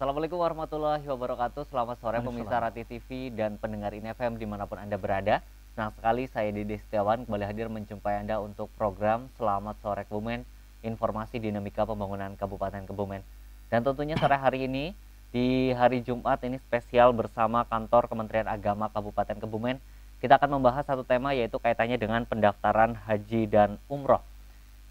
Assalamualaikum warahmatullahi wabarakatuh. Selamat sore pemirsa Ratih TV dan pendengar INI FM dimanapun Anda berada. Senang sekali saya Dede Setiawan kembali hadir menjumpai Anda untuk program Selamat Sore Kebumen, informasi dinamika pembangunan Kabupaten Kebumen. Dan tentunya sore hari ini, di hari Jumat ini spesial bersama kantor Kementerian Agama Kabupaten Kebumen. Kita akan membahas satu tema yaitu kaitannya dengan pendaftaran haji dan umroh.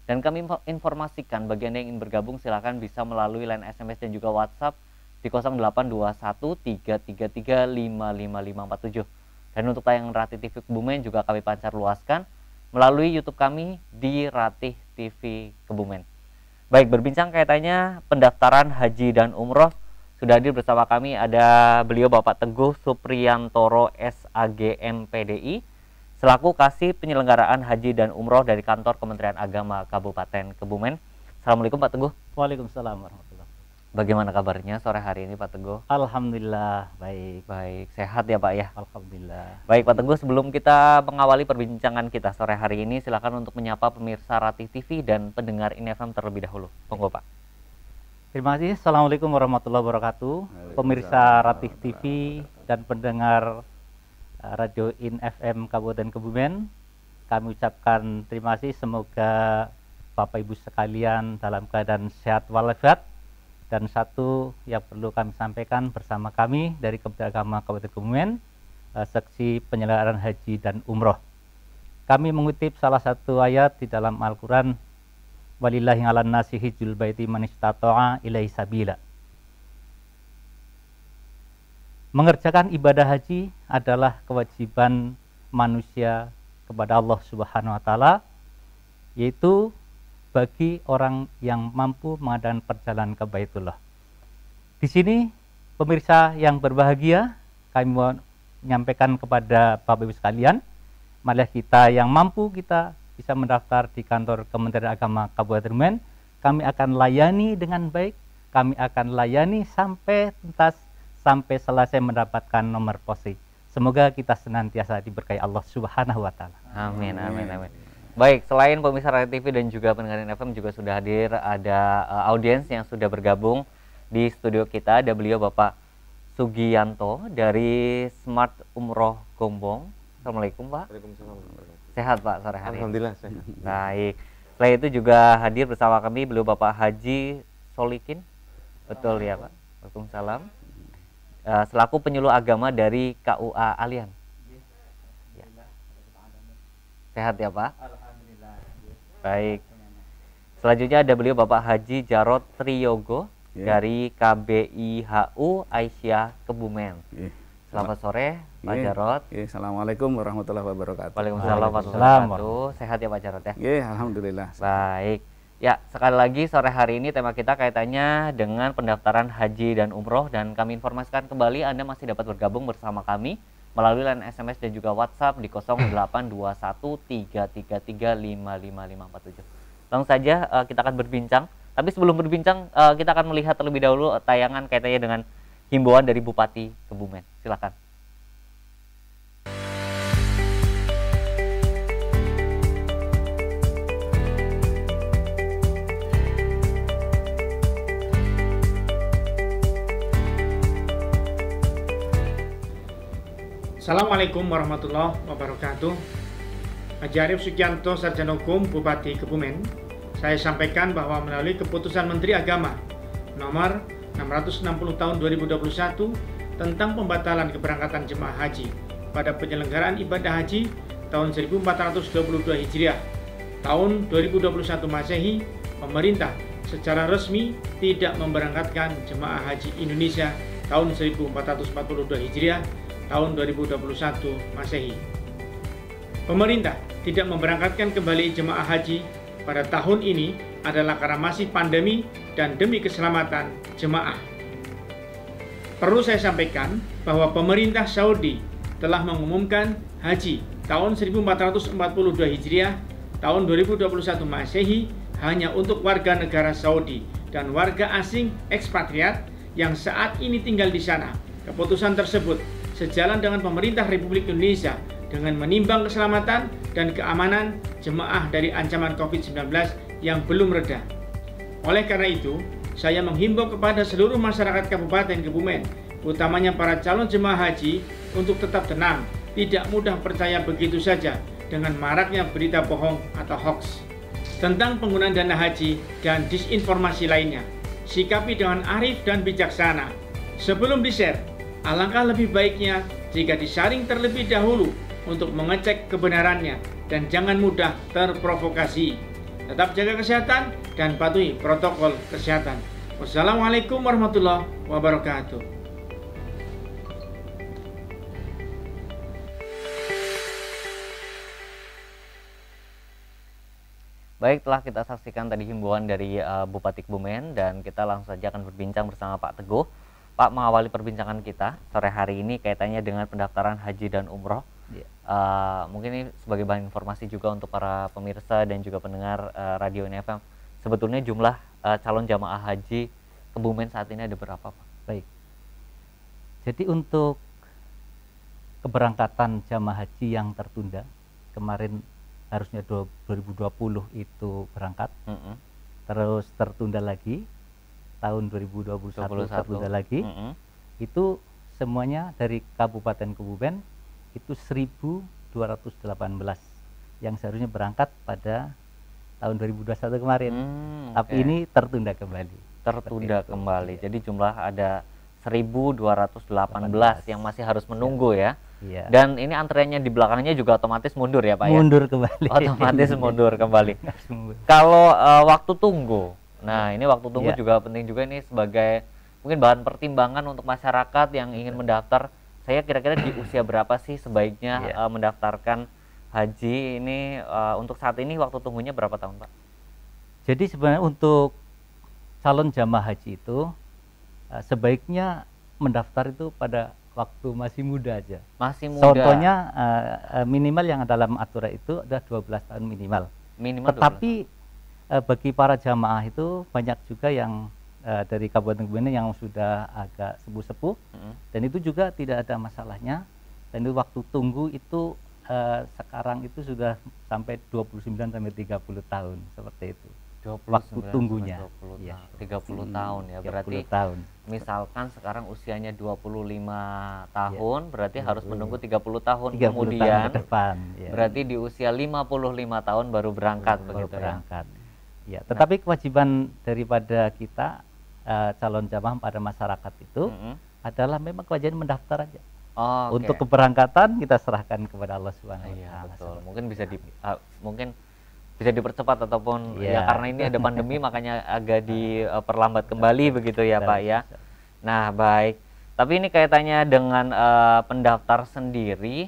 Dan kami informasikan bagi Anda yang ingin bergabung silakan bisa melalui line SMS dan juga WhatsApp di 0821 333 55547. Dan untuk tayangan Ratih TV Kebumen juga kami pancar luaskan melalui YouTube kami di Ratih TV Kebumen. Baik, berbincang kaitannya pendaftaran haji dan umroh, sudah hadir bersama kami ada beliau Bapak Teguh Supriyantoro SAGM PDI selaku Kasih Penyelenggaraan Haji dan Umroh dari kantor Kementerian Agama Kabupaten Kebumen. Assalamualaikum Pak Teguh. Waalaikumsalam warahmatullahi wabarakatuh. Bagaimana kabarnya sore hari ini Pak Teguh? Alhamdulillah baik. Baik, sehat ya Pak ya? Alhamdulillah. Baik Pak Teguh, sebelum kita mengawali perbincangan kita sore hari ini, silakan untuk menyapa pemirsa Ratih TV dan pendengar INI FM terlebih dahulu. Monggo Pak. Terima kasih. Assalamualaikum warahmatullahi wabarakatuh. Pemirsa Ratih TV dan pendengar Radio INI FM Kabupaten Kebumen, kami ucapkan terima kasih. Semoga Bapak Ibu sekalian dalam keadaan sehat walafiat. Dan satu yang perlu kami sampaikan bersama kami dari Kementerian Agama Kabupaten Kebumen, Seksi Penyelenggaraan Haji dan Umroh. Kami mengutip salah satu ayat di dalam Al-Quran, walillahi 'alan nasi hijjul baiti man istata'a ilaihi sabila. Mengerjakan ibadah haji adalah kewajiban manusia kepada Allah Subhanahu wa taala, yaitu bagi orang yang mampu mengadakan perjalanan ke Baitullah. Di sini pemirsa yang berbahagia, kami mau menyampaikan kepada Bapak Ibu sekalian, marilah kita yang mampu kita bisa mendaftar di kantor Kementerian Agama Kabupaten Kebumen. Kami akan layani dengan baik, kami akan layani sampai tuntas, sampai selesai mendapatkan nomor posi. Semoga kita senantiasa diberkahi Allah Subhanahu wa taala. Amin, amin, amin. Baik, selain pemirsa Ratih TV dan juga pendengar INI FM juga sudah hadir, ada audiens yang sudah bergabung di studio kita. Ada beliau Bapak Sugiyanto dari Smart Umroh Gombong. Assalamualaikum Pak. Waalaikumsalam. Sehat Pak sore hari ini? Alhamdulillah sehat. Baik. Setelah itu juga hadir bersama kami beliau Bapak Haji Solikin. Betul ya Pak? Waalaikumsalam. Selaku penyuluh agama dari KUA Alian. Ya. Sehat ya Pak? Alhamdulillah. Baik. Selanjutnya ada beliau Bapak Haji Jarod Triyogo dari KBIHU Aisyah Kebumen. Selamat sore Pak Jarod. Assalamualaikum warahmatullahi wabarakatuh. Waalaikumsalam warahmatullahi wabarakatuh. Sehat ya Pak Jarod ya? Alhamdulillah. Baik. Ya, sekali lagi sore hari ini tema kita kaitannya dengan pendaftaran haji dan umroh, dan kami informasikan kembali Anda masih dapat bergabung bersama kami melalui line SMS dan juga WhatsApp di 0821 333 55547. Langsung saja kita akan berbincang. Tapi sebelum berbincang kita akan melihat terlebih dahulu tayangan kaitannya dengan himbauan dari Bupati Kebumen. Silakan. Assalamualaikum warahmatullahi wabarakatuh. Haji Arief Sugiyanto, Sarjana Hukum, Bupati Kebumen. Saya sampaikan bahwa melalui keputusan Menteri Agama nomor 660 tahun 2021 tentang pembatalan keberangkatan jemaah haji pada penyelenggaraan ibadah haji tahun 1422 Hijriah, tahun 2021 Masehi, pemerintah secara resmi tidak memberangkatkan jemaah haji Indonesia tahun 1442 Hijriah, tahun 2021 Masehi. Pemerintah tidak memberangkatkan kembali jemaah haji pada tahun ini adalah karena masih pandemi dan demi keselamatan jemaah. Perlu saya sampaikan bahwa pemerintah Saudi telah mengumumkan haji tahun 1442 Hijriah, tahun 2021 Masehi hanya untuk warga negara Saudi dan warga asing ekspatriat yang saat ini tinggal di sana. Keputusan tersebut sejalan dengan pemerintah Republik Indonesia dengan menimbang keselamatan dan keamanan jemaah dari ancaman COVID-19 yang belum reda. Oleh karena itu, saya menghimbau kepada seluruh masyarakat Kabupaten Kebumen, utamanya para calon jemaah haji, untuk tetap tenang, tidak mudah percaya begitu saja dengan maraknya berita bohong atau hoax tentang penggunaan dana haji dan disinformasi lainnya. Sikapi dengan arif dan bijaksana. Sebelum di-share, alangkah lebih baiknya jika disaring terlebih dahulu untuk mengecek kebenarannya dan jangan mudah terprovokasi. Tetap jaga kesehatan dan patuhi protokol kesehatan. Wassalamualaikum warahmatullahi wabarakatuh. Baik, telah kita saksikan tadi himbauan dari Bupati Kebumen dan kita langsung saja akan berbincang bersama Pak Teguh. Pak, mengawali perbincangan kita sore hari ini kaitannya dengan pendaftaran haji dan umroh. Mungkin ini sebagai bahan informasi juga untuk para pemirsa dan juga pendengar Radio NFM. Sebetulnya jumlah calon jamaah haji Kebumen saat ini ada berapa, Pak? Baik. Jadi untuk keberangkatan jamaah haji yang tertunda, kemarin harusnya 2020 itu berangkat, terus tertunda lagi, tahun 2021 tertunda lagi, itu semuanya dari Kabupaten Kebumen itu 1.218 yang seharusnya berangkat pada tahun 2021 kemarin, tapi ini tertunda kembali. Jadi jumlah ada 1.218 yang masih harus menunggu ya. Iya. Dan ini antreannya di belakangnya juga otomatis mundur ya, Pak ya? Mundur kembali. Otomatis mundur kembali. Kalau waktu tunggu, nah ini waktu tunggu juga penting juga ini sebagai mungkin bahan pertimbangan untuk masyarakat yang ingin mendaftar. Saya kira-kira di usia berapa sih sebaiknya mendaftarkan haji ini, untuk saat ini waktu tunggunya berapa tahun, Pak? Jadi sebenarnya untuk calon jamaah haji itu sebaiknya mendaftar itu pada waktu masih muda aja. Masih muda. Contohnya minimal yang dalam aturan itu ada 12 tahun minimal. Tetapi bagi para jamaah itu banyak juga yang dari Kabupaten Kebumen yang sudah agak sepuh-sepuh, dan itu juga tidak ada masalahnya. Dan itu waktu tunggu itu sekarang itu sudah sampai 29 sampai 30 tahun seperti itu. Waktu tunggunya 30 tahun ya, berarti tahun. Misalkan sekarang usianya 25 tahun, berarti harus menunggu 30 tahun 30 kemudian tahun ke depan, berarti di usia 55 tahun baru berangkat begitu berangkat. Ya, tetapi kewajiban daripada kita calon jamaah pada masyarakat itu adalah memang kewajiban mendaftar aja. Untuk keberangkatan kita serahkan kepada Allah Subhanahu wa taala. Betul. Mungkin bisa dipercepat ataupun ya karena ini ada pandemi makanya agak diperlambat kembali begitu ya, Pak ya. Nah, baik. Tapi ini kaitannya dengan pendaftar sendiri.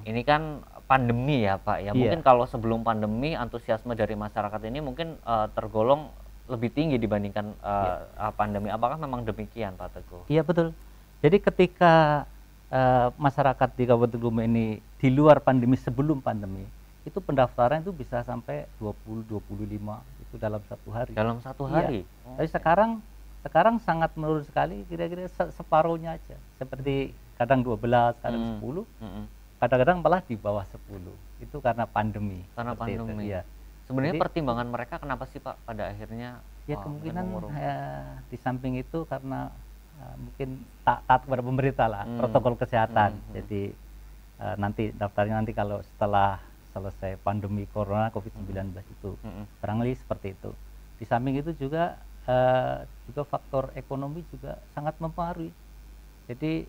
Ini kan pandemi ya, Pak ya. Mungkin kalau sebelum pandemi antusiasme dari masyarakat ini mungkin tergolong lebih tinggi dibandingkan pandemi. Apakah memang demikian, Pak Teguh? Iya, betul. Jadi ketika masyarakat di Kabupaten Kebumen ini di luar pandemi, sebelum pandemi, itu pendaftaran itu bisa sampai 20-25 itu dalam satu hari. Dalam satu hari? Iya. Tapi sekarang sangat menurun sekali, kira-kira separuhnya aja. Seperti kadang 12, kadang 10, kadang-kadang malah di bawah 10. Itu karena pandemi. Karena pandemi. Ya. Sebenarnya pertimbangan mereka kenapa sih, Pak, pada akhirnya? Ya kemungkinan di samping itu karena mungkin taat kepada pemerintah lah, protokol kesehatan. Jadi nanti daftarnya nanti kalau setelah selesai pandemi corona COVID-19 itu, barangkali seperti itu. Di samping itu juga faktor ekonomi juga sangat mempengaruhi. Jadi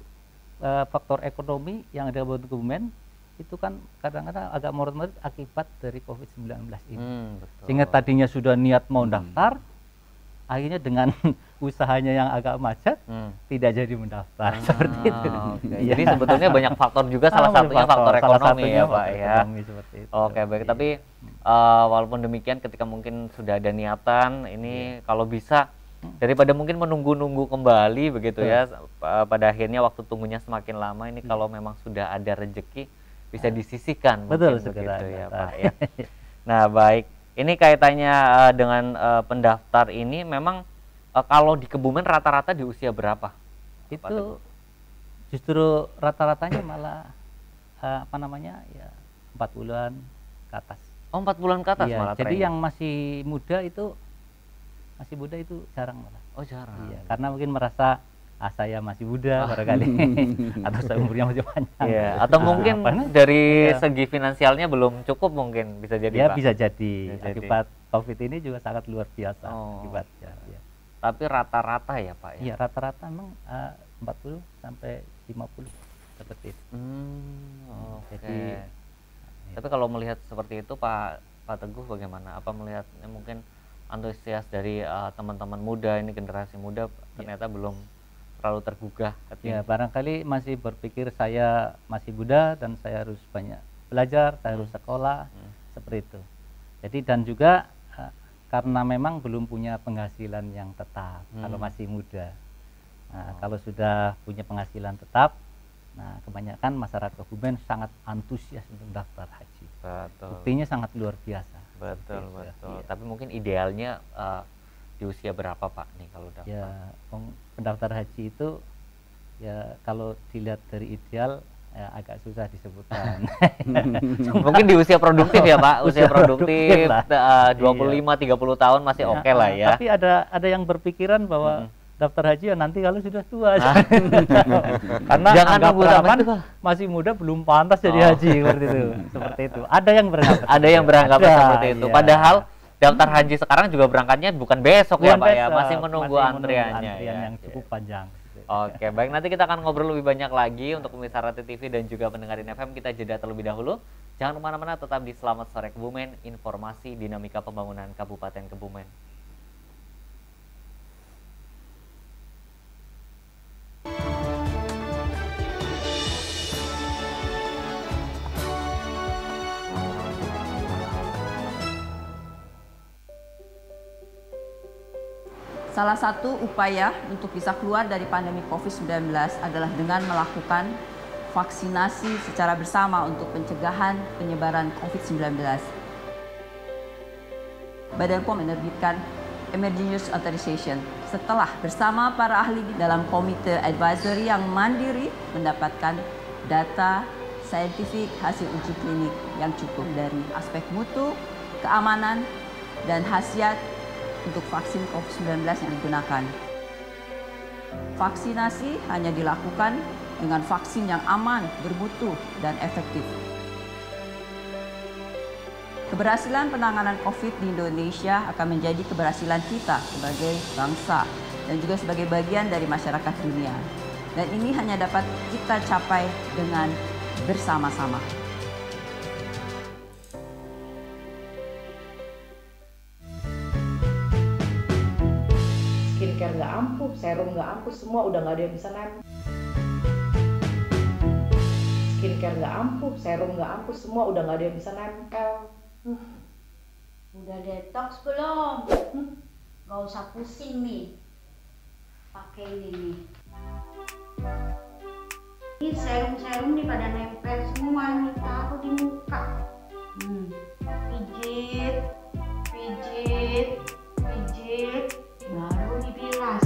faktor ekonomi yang ada di Kabupaten Kebumen itu kan kadang-kadang agak morot-morot akibat dari COVID-19 ini. Sehingga tadinya sudah niat mau daftar, akhirnya dengan usahanya yang agak macet tidak jadi mendaftar seperti itu. Jadi sebetulnya banyak faktor juga, salah satunya faktor ekonomi ya, Pak ya. Oke, baik. Tapi walaupun demikian ketika mungkin sudah ada niatan ini kalau bisa daripada mungkin menunggu-nunggu kembali begitu ya, pada akhirnya waktu tunggunya semakin lama, ini kalau memang sudah ada rezeki bisa disisihkan betul begitu ya, Pak ya. Nah, baik. Ini kaitannya dengan pendaftar ini memang kalau di Kebumen rata-rata di usia berapa? Itu justru rata-ratanya malah 4 bulan ke atas. Oh, 4 bulan ke atas malah. Jadi yang masih muda itu masih muda itu jarang malah. Oh jarang. Iya, karena mungkin merasa saya masih muda barangkali atau saya umurnya masih panjang. Iya, atau mungkin dari segi finansialnya belum cukup mungkin bisa jadi. Ya Pak. bisa jadi. Akibat COVID ini juga sangat luar biasa akibatnya. Ya. Tapi rata-rata ya Pak ya? Iya, rata-rata memang 40 sampai 50 seperti itu. Jadi, tapi kalau melihat seperti itu Pak Teguh bagaimana? Apa melihatnya mungkin antusias dari teman-teman muda ini, generasi muda ternyata belum terlalu tergugah? Ya, barangkali masih berpikir saya masih muda dan saya harus banyak belajar, saya harus sekolah, seperti itu. Jadi dan juga karena memang belum punya penghasilan yang tetap kalau masih muda. Nah, kalau sudah punya penghasilan tetap, nah kebanyakan masyarakat Kebumen sangat antusias untuk daftar haji. Betul. Buktinya sangat luar biasa. Betul. Tapi mungkin idealnya di usia berapa Pak nih kalau daftar? Ya, pendaftar haji itu ya kalau dilihat dari ideal ya agak susah disebutkan. Mungkin di usia produktif ya Pak, usia produktif 25-30 tahun masih oke lah ya. Tapi ada yang berpikiran bahwa daftar haji ya nanti kalau sudah tua. Karena jangan nunggu sampai masih muda belum pantas jadi haji seperti itu. Ada yang beranggapan seperti itu. Iya. Padahal daftar haji sekarang juga berangkatnya bukan besok ya Pak ya, masih menunggu antriannya yang cukup panjang. Oke, baik, nanti kita akan ngobrol lebih banyak lagi untuk pemirsa Rati TV dan juga pendengarin FM. Kita jeda terlebih dahulu. Jangan kemana-mana, tetap di Selamat Sore Kebumen, informasi dinamika pembangunan Kabupaten Kebumen. Salah satu upaya untuk bisa keluar dari pandemi COVID-19 adalah dengan melakukan vaksinasi secara bersama untuk pencegahan penyebaran COVID-19. Badan POM menerbitkan Emergency Use Authorization setelah bersama para ahli dalam komite advisory yang mandiri mendapatkan data saintifik hasil uji klinik yang cukup dari aspek mutu, keamanan, dan khasiat untuk vaksin COVID-19 yang digunakan. Vaksinasi hanya dilakukan dengan vaksin yang aman, bermutu, dan efektif. Keberhasilan penanganan COVID di Indonesia akan menjadi keberhasilan kita sebagai bangsa dan juga sebagai bagian dari masyarakat dunia. Dan ini hanya dapat kita capai dengan bersama-sama. Skincare nggak ampuh, serum nggak ampuh, semua udah nggak ada yang bisa nempel. Skincare nggak ampuh, serum nggak ampuh, semua udah nggak ada yang bisa nempel. Udah detox belum? Nggak usah pusing nih, pakai ini nih. Ini serum-serum nih pada nempel semua nih, taruh di muka. Pijit, pijit, pijit. Baru dibilas.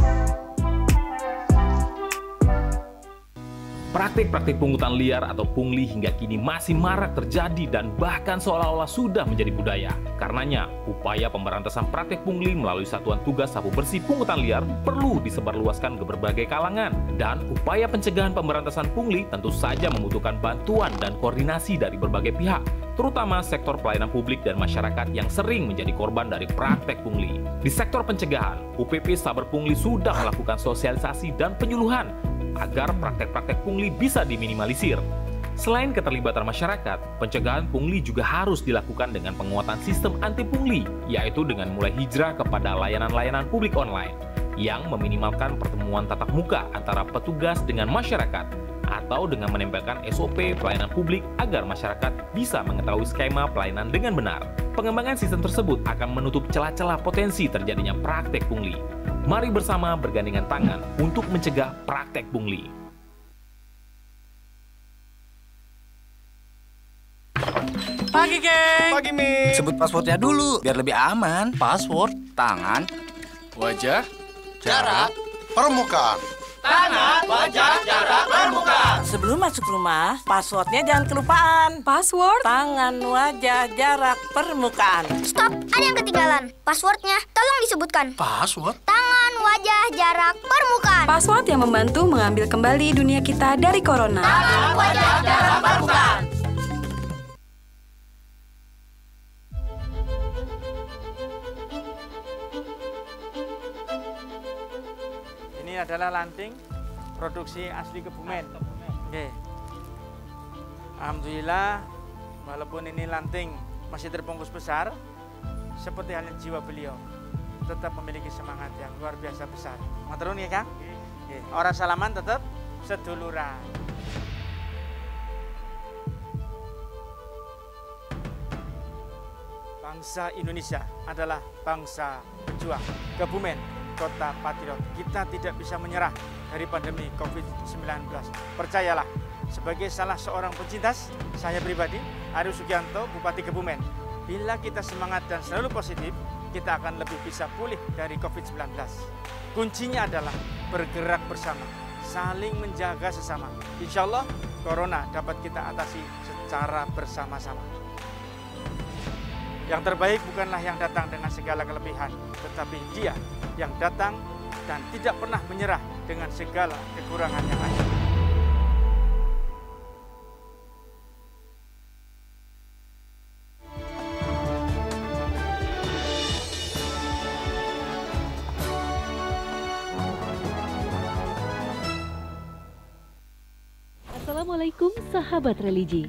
Praktik-praktik pungutan liar atau pungli hingga kini masih marak terjadi dan bahkan seolah-olah sudah menjadi budaya. Karenanya, upaya pemberantasan praktik pungli melalui Satuan Tugas Sapu Bersih Pungutan Liar perlu disebarluaskan ke berbagai kalangan. Dan upaya pencegahan pemberantasan pungli tentu saja membutuhkan bantuan dan koordinasi dari berbagai pihak, terutama sektor pelayanan publik dan masyarakat yang sering menjadi korban dari praktek pungli. Di sektor pencegahan, UPP Saber Pungli sudah melakukan sosialisasi dan penyuluhan agar praktek-praktek pungli bisa diminimalisir. Selain keterlibatan masyarakat, pencegahan pungli juga harus dilakukan dengan penguatan sistem anti pungli, yaitu dengan mulai hijrah kepada layanan-layanan publik online yang meminimalkan pertemuan tatap muka antara petugas dengan masyarakat, atau dengan menempelkan SOP pelayanan publik agar masyarakat bisa mengetahui skema pelayanan dengan benar. Pengembangan sistem tersebut akan menutup celah-celah potensi terjadinya praktek pungli. Mari bersama bergandengan tangan untuk mencegah praktek pungli. Pagi, geng. Pagi, Mi. Sebut passwordnya dulu, biar lebih aman. Password, tangan, Wajah, jarak, permukaan. tangan, wajah, jarak, permukaan. Sebelum masuk rumah, passwordnya jangan kelupaan. Password? Tangan, wajah, jarak, permukaan. Stop, ada yang ketinggalan. Passwordnya tolong langsung disebutkan. Password? Tangan, wajah, jarak, permukaan. Password yang membantu mengambil kembali dunia kita dari corona. Tangan, wajah, jarak, permukaan. Ini adalah lanting produksi asli Kebumen. Oke. Alhamdulillah, walaupun ini lanting masih terbungkus besar, seperti halnya jiwa beliau, tetap memiliki semangat yang luar biasa besar. Maturun ya Kang? Oke. Orang salaman tetap seduluran. Bangsa Indonesia adalah bangsa pejuang. Kebumen, kota patriot. Kita tidak bisa menyerah dari pandemi COVID-19. Percayalah, sebagai salah seorang pecintas, saya pribadi, Arief Sugianto, Bupati Kebumen, bila kita semangat dan selalu positif, kita akan lebih bisa pulih dari COVID-19. Kuncinya adalah bergerak bersama, saling menjaga sesama. Insya Allah, Corona dapat kita atasi secara bersama-sama. Yang terbaik bukanlah yang datang dengan segala kelebihan, tetapi dia yang datang dan tidak pernah menyerah dengan segala kekurangan yang ada. Assalamualaikum sahabat religi.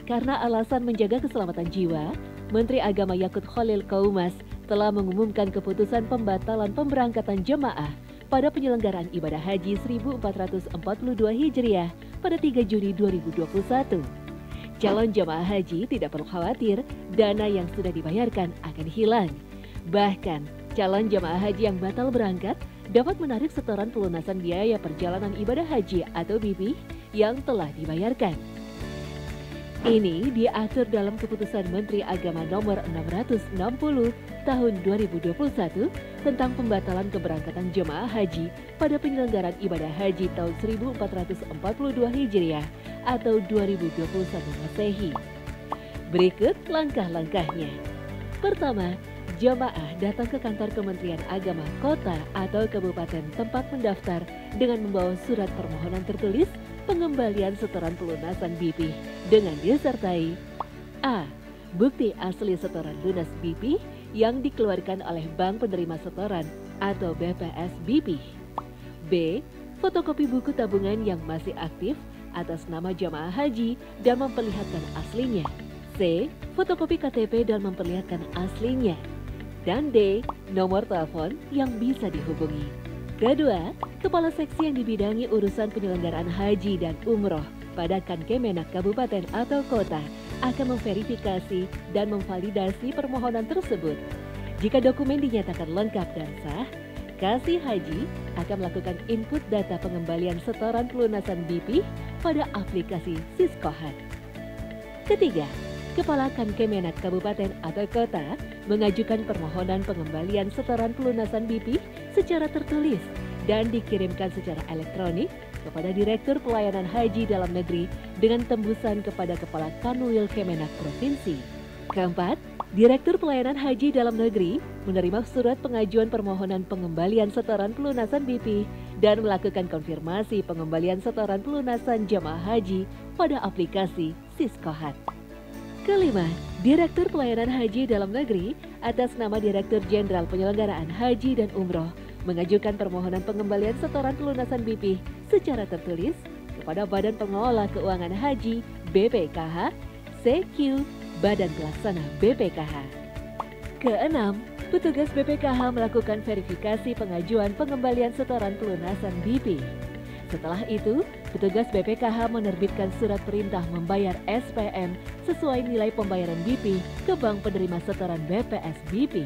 Karena alasan menjaga keselamatan jiwa, Menteri Agama Yakut Khalil Qaumas telah mengumumkan keputusan pembatalan pemberangkatan jemaah pada penyelenggaraan ibadah haji 1442 Hijriah pada 3 Juni 2021. Calon jemaah haji tidak perlu khawatir dana yang sudah dibayarkan akan hilang. Bahkan, calon jemaah haji yang batal berangkat dapat menarik setoran pelunasan biaya perjalanan ibadah haji atau BP yang telah dibayarkan. Ini diatur dalam Keputusan Menteri Agama Nomor 660 Tahun 2021 tentang pembatalan keberangkatan jemaah haji pada penyelenggaraan ibadah haji tahun 1442 Hijriah atau 2021 Masehi. Berikut langkah-langkahnya. Pertama, jemaah datang ke kantor Kementerian Agama Kota atau Kabupaten tempat mendaftar dengan membawa surat permohonan tertulis pengembalian setoran pelunasan BP dengan disertai A. Bukti asli setoran lunas BP yang dikeluarkan oleh Bank Penerima Setoran atau BPS BP. B. Fotokopi buku tabungan yang masih aktif atas nama jamaah haji dan memperlihatkan aslinya. C. Fotokopi KTP dan memperlihatkan aslinya. Dan D. Nomor telepon yang bisa dihubungi. Kedua, Kepala Seksi yang dibidangi urusan penyelenggaraan haji dan umroh pada Kemenak Kabupaten atau Kota akan memverifikasi dan memvalidasi permohonan tersebut. Jika dokumen dinyatakan lengkap dan sah, Kasih Haji akan melakukan input data pengembalian setoran pelunasan BP pada aplikasi Siskohat. Ketiga, Kepala Kemenak Kabupaten atau Kota mengajukan permohonan pengembalian setoran pelunasan BP secara tertulis dan dikirimkan secara elektronik kepada Direktur Pelayanan Haji Dalam Negeri dengan tembusan kepada Kepala Kanwil Kemenak Provinsi. Keempat, Direktur Pelayanan Haji Dalam Negeri menerima surat pengajuan permohonan pengembalian setoran pelunasan BP dan melakukan konfirmasi pengembalian setoran pelunasan jamaah haji pada aplikasi Siskohat. Kelima, Direktur Pelayanan Haji Dalam Negeri atas nama Direktur Jenderal Penyelenggaraan Haji dan Umroh mengajukan permohonan pengembalian setoran pelunasan BP secara tertulis kepada Badan Pengelola Keuangan Haji BPKH, CQ, Badan Pelaksana BPKH. Keenam, petugas BPKH melakukan verifikasi pengajuan pengembalian setoran pelunasan BP. Setelah itu, petugas BPKH menerbitkan surat perintah membayar SPM sesuai nilai pembayaran BP ke Bank Penerima Setoran BPS BP.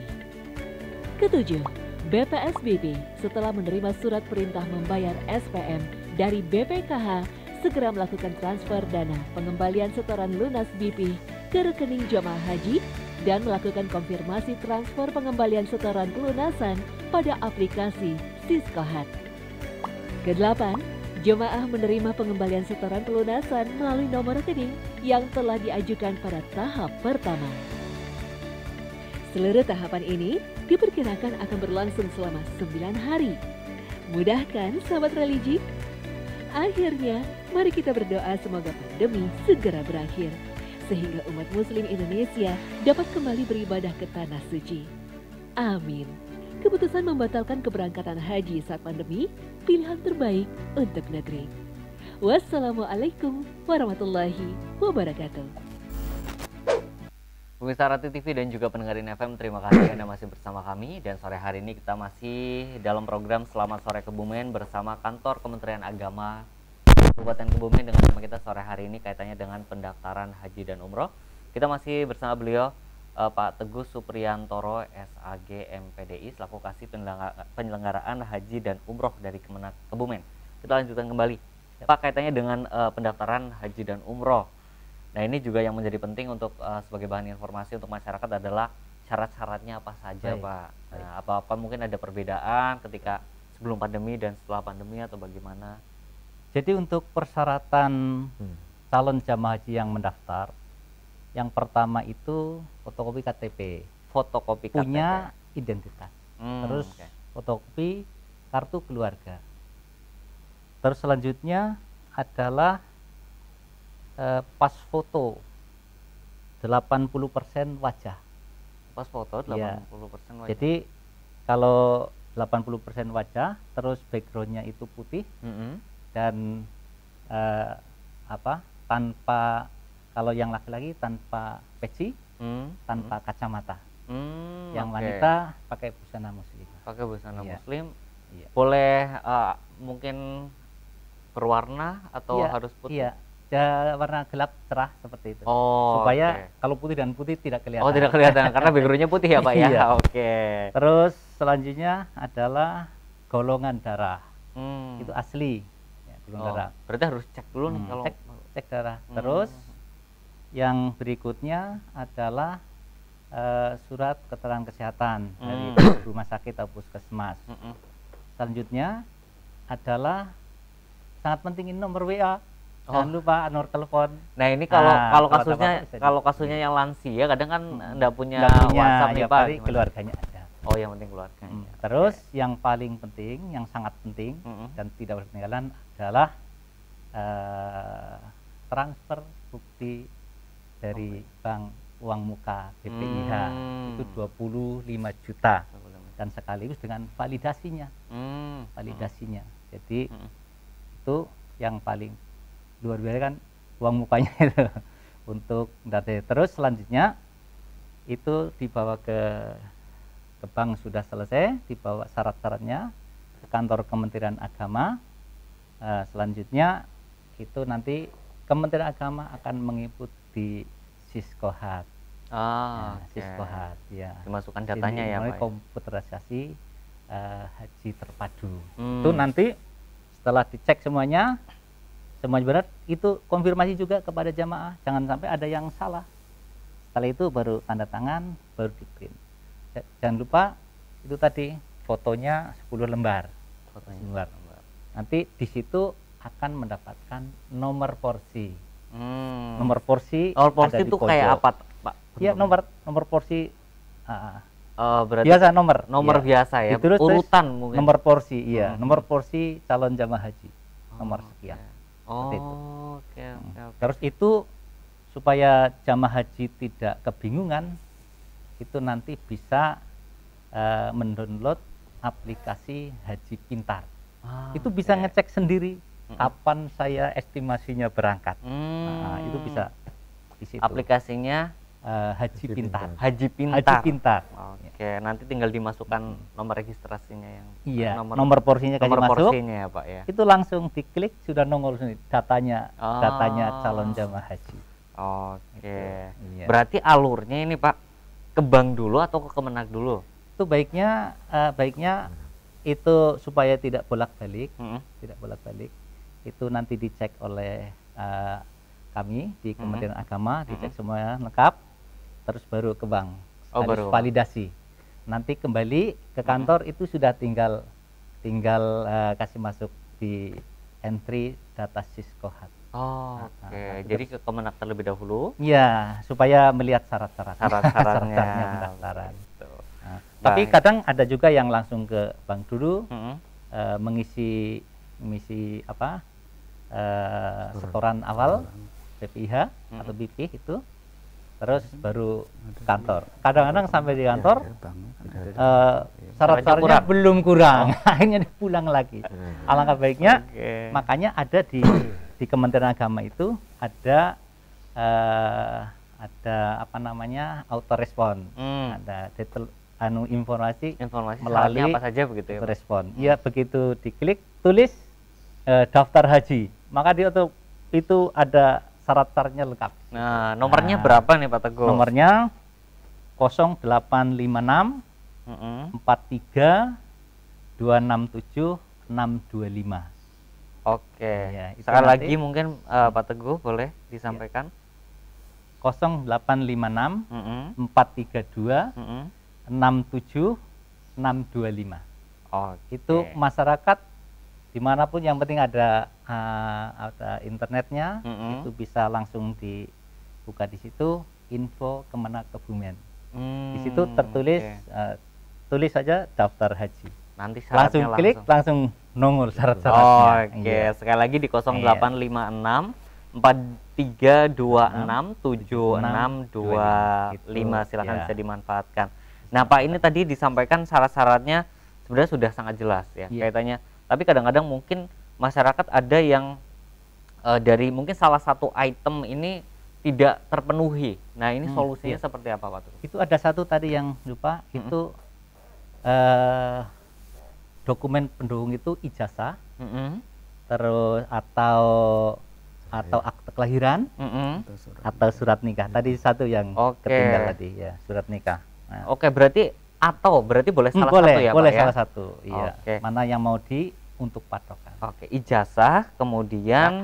Ketujuh, BPS BP setelah menerima surat perintah membayar SPM dari BPKH segera melakukan transfer dana pengembalian setoran lunas BP ke rekening jamaah haji dan melakukan konfirmasi transfer pengembalian setoran pelunasan pada aplikasi Siskohat. Kedelapan, jemaah menerima pengembalian setoran pelunasan melalui nomor rekening yang telah diajukan pada tahap pertama. Seluruh tahapan ini diperkirakan akan berlangsung selama 9 hari. Mudah kan sahabat religi? Akhirnya, mari kita berdoa semoga pandemi segera berakhir, sehingga umat muslim Indonesia dapat kembali beribadah ke tanah suci. Amin. Keputusan membatalkan keberangkatan haji saat pandemi, pilihan terbaik untuk negeri. Wassalamualaikum warahmatullahi wabarakatuh. Pemirsa Rati TV dan juga pendengarin FM, terima kasih Anda masih bersama kami. Dan sore hari ini kita masih dalam program Selamat Sore Kebumen bersama Kantor Kementerian Agama Kabupaten Kebumen. Dengan tema kita sore hari ini kaitannya dengan pendaftaran haji dan umroh. Kita masih bersama beliau Pak Teguh Supriyantoro SAG MPDI selaku Kasih Penyelenggaraan Haji dan Umroh dari Kemenak Kebumen. Kita lanjutkan kembali Pak, kaitannya dengan pendaftaran haji dan umroh. Nah, ini juga yang menjadi penting untuk sebagai bahan informasi untuk masyarakat adalah syarat-syaratnya apa saja, Pak. Nah, apa-apa mungkin ada perbedaan ketika sebelum pandemi dan setelah pandemi atau bagaimana? Jadi untuk persyaratan calon jamaah haji yang mendaftar, yang pertama itu fotokopi KTP. Fotokopi KTP. Punya identitas. Terus fotokopi kartu keluarga. Terus selanjutnya adalah pas foto 80% wajah. Pas foto 80% wajah. Jadi kalau 80% wajah, terus backgroundnya itu putih dan tanpa, kalau yang laki-laki tanpa peci, tanpa kacamata. Yang wanita pakai busana muslim. Pakai busana muslim. Boleh mungkin berwarna atau harus putih? Iya. Warna gelap cerah seperti itu, supaya kalau putih dan putih tidak kelihatan. Oh, tidak kelihatan karena backgroundnya putih ya, Pak ya. Iya. Oke. Terus selanjutnya adalah golongan darah. Itu asli ya, golongan darah. Berarti harus cek dulu nih kalau cek darah. Terus yang berikutnya adalah surat keterangan kesehatan dari rumah sakit atau puskesmas. Selanjutnya adalah sangat penting ini nomor WA. Jangan lupa nomor telepon. Nah, ini kalau kasusnya yang lansia kadang kan enggak punya WhatsApp nih, Pak. Keluarganya ada. Oh, yang penting keluarganya. Terus yang paling penting, yang sangat penting dan tidak boleh ketinggalan adalah transfer bukti dari bank uang muka BPIH itu 25 juta dan sekaligus dengan validasinya. Validasinya. Jadi itu yang paling luar biasa kan uang mukanya itu untuk data. Terus selanjutnya itu dibawa ke bank, sudah selesai, dibawa syarat-syaratnya ke kantor Kementerian Agama. Selanjutnya itu nanti Kementerian Agama akan mengikuti Siskohat. Siskohat ya. Dimasukkan datanya ya, Pak. Komputerisasi haji terpadu. Itu nanti setelah dicek semuanya benar, itu konfirmasi juga kepada jamaah, jangan sampai ada yang salah. Setelah itu baru tanda tangan, baru di-print. Jangan lupa itu tadi fotonya 10 lembar. Nanti di situ akan mendapatkan nomor porsi. Nomor porsi itu kayak apa, Pak? Iya, nomor porsi. Berarti biasa nomor biasa ya. Terus urutan mungkin. Nomor porsi, iya. Nomor porsi calon jamaah haji. Nomor sekian. Oke. Terus itu supaya jamaah haji tidak kebingungan, itu nanti bisa mendownload aplikasi Haji Pintar. Itu bisa ngecek sendiri kapan saya estimasinya berangkat. Itu bisa di situ. Aplikasinya Haji Pintar. Haji Pintar. Oke, nanti tinggal dimasukkan nomor registrasinya yang nomor porsinya kasih masuk. Porsinya ya, Pak ya. Itu langsung diklik sudah nongol datanya calon jamaah haji. Oke. Berarti alurnya ini, Pak, ke bank dulu atau ke Kemenak dulu? Itu baiknya itu supaya tidak bolak-balik, itu nanti dicek oleh kami di Kementerian Agama, dicek semuanya lengkap, terus baru ke bank, harus validasi. Nanti kembali ke kantor itu sudah tinggal kasih masuk di entry data Siskohat. Oh, oke. Jadi ke Kemenak terlebih dahulu. Iya, supaya melihat syarat-syaratnya pendaftaran. Tapi kadang ada juga yang langsung ke bank dulu, mengisi setoran awal BPIH atau BP itu, terus baru ke kantor. Kadang-kadang sampai di kantor syarat-syaratnya belum kurang, akhirnya pulang lagi. Alangkah baiknya, makanya ada di Kementerian Agama itu ada autorespon, ada informasi melalui apa saja begitu ya, respon. Iya, begitu diklik tulis daftar haji, maka itu ada syarat-syaratnya lengkap. Nah, nomornya berapa nih Pak Teguh? Nomornya 0856 43 267 625. Oke. Ya, sekali lagi mungkin Pak Teguh boleh disampaikan. 0856 432 67 625. Oh, itu masyarakat dimanapun yang penting ada internetnya, itu bisa langsung dibuka di situ info Kemenak Kebumen. Di situ tertulis tulis saja daftar haji. Nanti langsung klik langsung nongol syarat-syaratnya. Oke, sekali lagi di 0856 4326 7625. Silakan bisa dimanfaatkan. Nah, Pak, ini tadi disampaikan syarat-syaratnya sebenarnya sudah sangat jelas ya kaitannya. Tapi kadang-kadang mungkin masyarakat ada yang dari mungkin salah satu item ini tidak terpenuhi. Nah, ini solusinya seperti apa, Pak? Itu ada satu tadi yang lupa, itu dokumen pendukung itu ijazah, terus atau akte kelahiran, atau surat nikah. Tadi satu yang ketinggal tadi ya, surat nikah. Nah. Oke, berarti boleh salah satu ya, boleh Pak, salah satu. Iya. Mana yang mau untuk patokan. Oke, ijazah, kemudian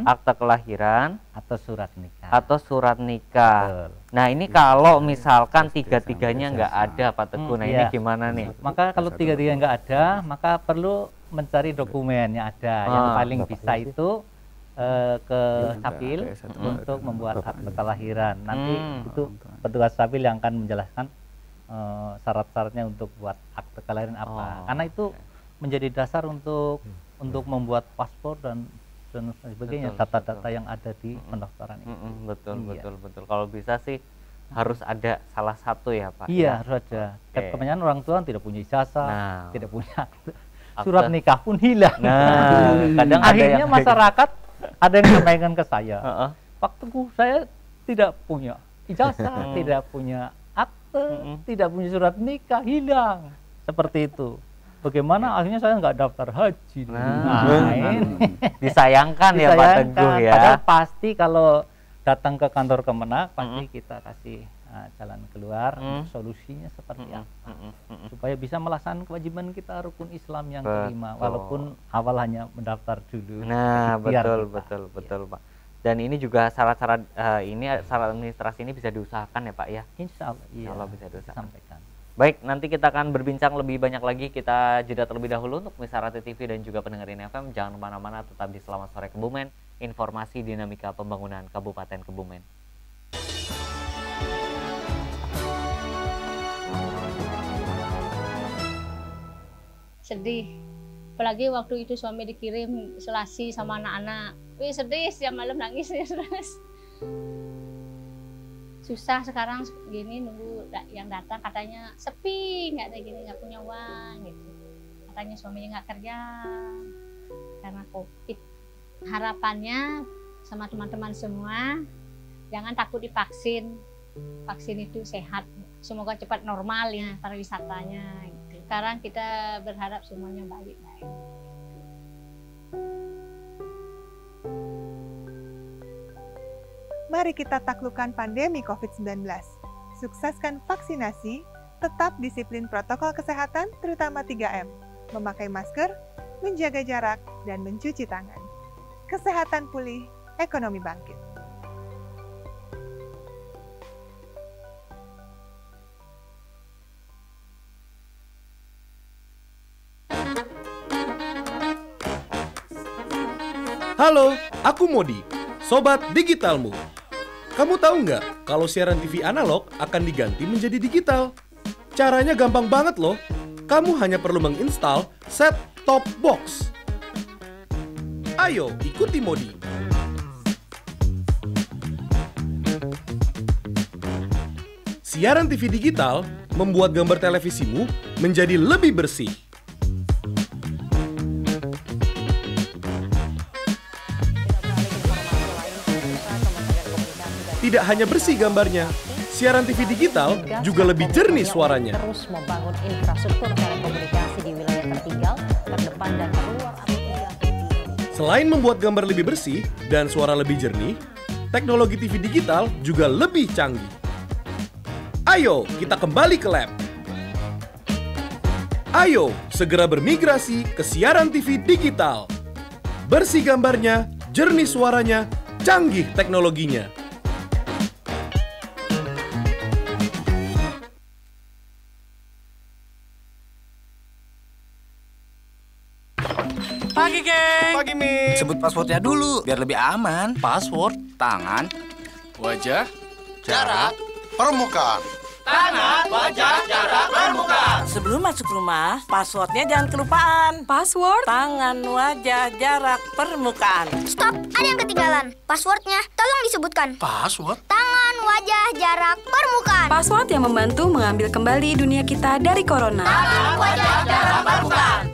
akte kelahiran atau surat nikah. Betul. Nah, ini kalau misalkan tiga-tiganya nggak ada, Pak Teguh, nah ini gimana nih? Maka kalau tiga-tiganya nggak ada, maka perlu mencari dokumen yang ada. Yang paling bisa itu ke Capil untuk membuat akte kelahiran. Nanti itu petugas Capil yang akan menjelaskan syarat-syaratnya untuk buat akte kelahiran apa. Karena itu menjadi dasar untuk membuat paspor dan sebagainya, data-data yang ada di pendaftaran itu. Betul. Kalau bisa sih harus ada salah satu ya, Pak. Iya, harus ada. Kebanyakan orang tua tidak punya ijazah, tidak punya surat nikah pun hilang. Kadang akhirnya masyarakat ada yang sampaikan ke saya, Pak Teguh, saya tidak punya ijazah, tidak punya akte, tidak punya surat nikah, hilang. Seperti itu. Bagaimana akhirnya saya nggak daftar haji? Disayangkan ya Pak Teguh ya. Padahal pasti kalau datang ke kantor Kemenak pasti kita kasih jalan keluar, solusinya seperti apa, supaya bisa melaksanakan kewajiban kita rukun Islam yang kelima, walaupun awal hanya mendaftar dulu. Nah, betul Pak. Dan ini juga syarat-syarat syarat administrasi ini bisa diusahakan ya Pak ya. Insya Allah bisa diusahakan. Sampaikan. Baik, nanti kita akan berbincang lebih banyak lagi. Kita jeda terlebih dahulu untuk Pemirsa Rati TV dan juga pendengarin FM. Jangan kemana-mana, tetap di Selamat Sore Kebumen. Informasi dinamika pembangunan Kabupaten Kebumen. Sedih. Apalagi waktu itu suami dikirim Selasi sama anak-anak. Wih, sedih, setiap malam nangis ya, terus. Susah sekarang gini nunggu yang datang, katanya sepi, nggak ada gini, nggak punya uang gitu. Katanya suaminya nggak kerja karena COVID. Harapannya sama teman-teman semua, jangan takut divaksin. Vaksin itu sehat, semoga cepat normal ya pariwisatanya. Gitu. Sekarang kita berharap semuanya baik-baik. Mari kita taklukkan pandemi COVID-19. Sukseskan vaksinasi, tetap disiplin protokol kesehatan terutama 3M, memakai masker, menjaga jarak, dan mencuci tangan. Kesehatan pulih, ekonomi bangkit. Halo, aku Modi, Sobat Digitalmu. Kamu tahu nggak kalau siaran TV analog akan diganti menjadi digital? Caranya gampang banget loh. Kamu hanya perlu menginstal set-top box. Ayo, ikuti Modi. Siaran TV digital membuat gambar televisimu menjadi lebih bersih. Tidak hanya bersih gambarnya, siaran TV digital juga lebih jernih suaranya. Terus membangun infrastruktur telekomunikasi di wilayah tertinggal, terdepan dan terluar. Selain membuat gambar lebih bersih dan suara lebih jernih, teknologi TV digital juga lebih canggih. Ayo, kita kembali ke lab. Ayo, segera bermigrasi ke siaran TV digital. Bersih gambarnya, jernih suaranya, canggih teknologinya. Pagi, geng. Pagi, Mi. Sebut passwordnya dulu, biar lebih aman. Password, tangan, wajah, jarak, permukaan. Tangan, wajah, jarak, permukaan. Sebelum masuk rumah, passwordnya jangan kelupaan. Password? Tangan, wajah, jarak, permukaan. Stop, ada yang ketinggalan. Passwordnya tolong disebutkan. Password? Tangan, wajah, jarak, permukaan. Password yang membantu mengambil kembali dunia kita dari corona. Tangan, wajah, jarak, permukaan.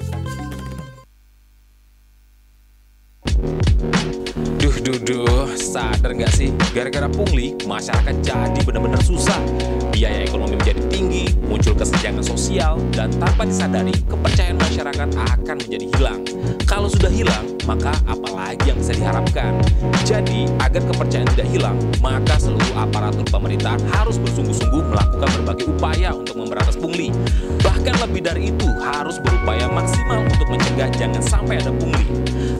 Duh, sadar nggak sih? Gara-gara pungli, masyarakat jadi benar-benar susah. Biaya ekonomi menjadi tinggi, muncul kesenjangan sosial, dan tanpa disadari, kepercayaan masyarakat akan menjadi hilang. Kalau sudah hilang, maka apalagi yang bisa diharapkan? Jadi, agar kepercayaan tidak hilang, maka seluruh aparatur pemerintahan harus bersungguh-sungguh melakukan berbagai upaya untuk memberantas pungli. Bahkan lebih dari itu, harus berupaya maksimal untuk mencegah jangan sampai ada pungli.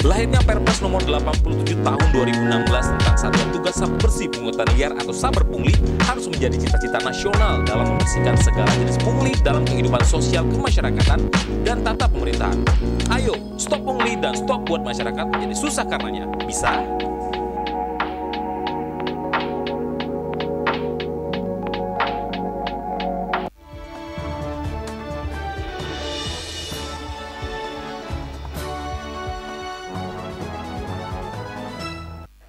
Lahirnya Perpres nomor 87 tahun 2016 tentang Satuan Tugas Sabu Bersih Pungutan Liar atau Saber Pungli harus menjadi cita-cita nasional dalam membersihkan segala jenis pungli dalam kehidupan sosial kemasyarakatan dan tata pemerintahan. Ayo, stop pungli dan stop buat masyarakat menjadi susah karenanya. Bisa?